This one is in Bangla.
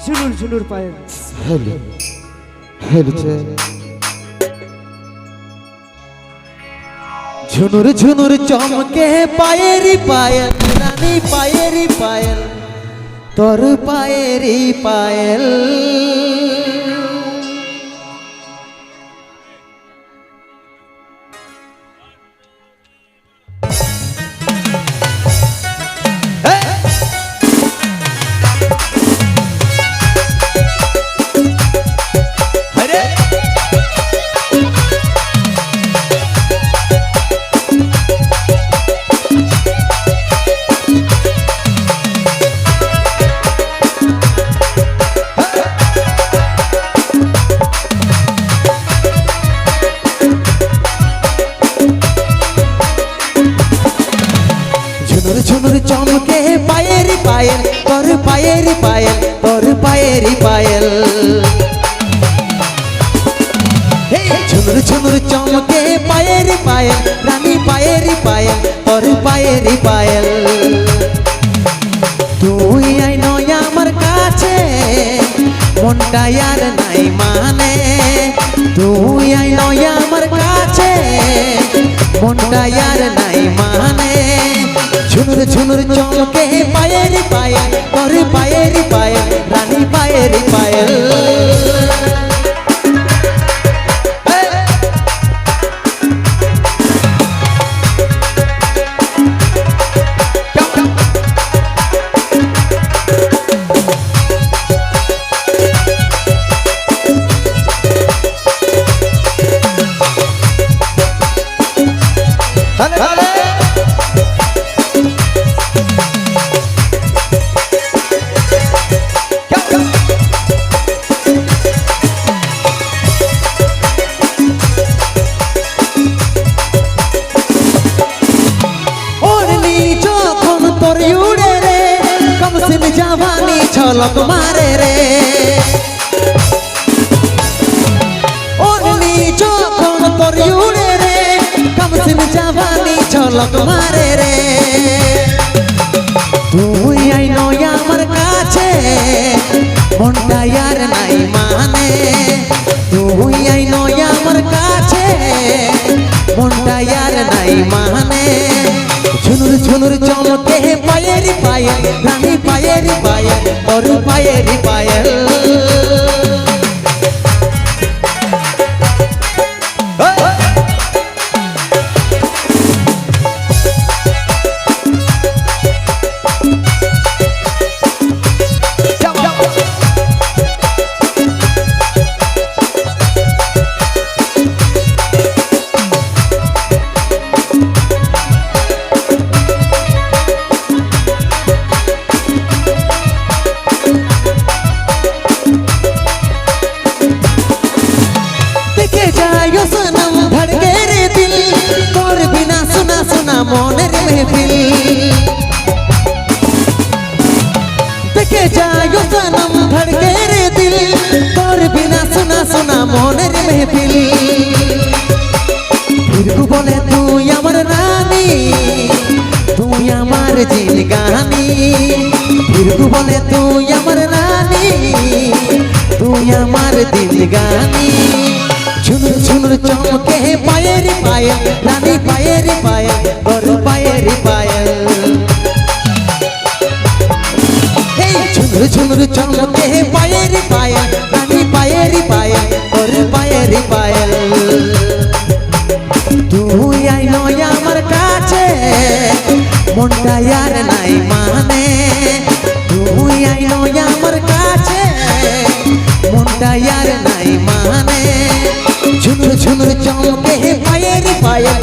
ঝুনুর ঝুনুর পায়েল হেলে হেলছে ঝুনুর ঝুনুর চমকে পায়েরি পায়েল রানী পায়েরি পায়েল তোর পায়েরি পায়েল ঝুনুর চমকে পায়েরি পায়েল তোর পায়েরি পায়েল তোর পায়েরি পায়েল ঝুনুর ঝুনুর চমকে পায়েরি পায়েল রানী পায়েরি পায়েল তোর পায়েরি পায়েল তুই আই নয় আমার কাছে মনটা আর নাই মানে তুই আই নয় আমার কাছে মনটা আর নাই মানে ঝুনুর ঝুনুর চমকে পায়েরি পায়েল তোর পায়েরি পায়েল রানী পায়েরি পায়েল জাবানি ছলক মারে রে ওরনি যখন তোর উড়ে রে কমসিন জাবানি ছলক মারে রে তুই আই নয় আমার কাছে মনটা আর নাই মানে তুই আই নয় আমার কাছে মনটা আর নাই মানে ঝুনুর ঝুনুর চমকে পায়েরি পায়েল রানী পায়েরি পায়েল তোর পায়েরি পায়েল মনের মেহফিল দেখে যাও সনম ধড়কে রে দিল তোর বিনা শোনা শোনা মনের মেহফিল ফিরকু বলে তুই আমার রানী তুই আমার জিনগানি ফিরকু বলে তুই আমার রানী তুই আমার দিলগানি ঝুনুর ঝুনুর চমকে পায়েরি পায়েল রানী পায়েরি পায়েল তোর পায়েরি পায়েল ঝুনুর ঝুনুর চমকে পায়েরি পায়েল রানী পায়েরি পায়েল তোর পায়েরি পায়েল তুই আই নয় আমার কাছে মনটা আর নাই মানে তুই আই নয় আমার কাছে মনটা আর নাই মানে ঝুনুর ঝুনুর চমকে পায়েরি পায়েল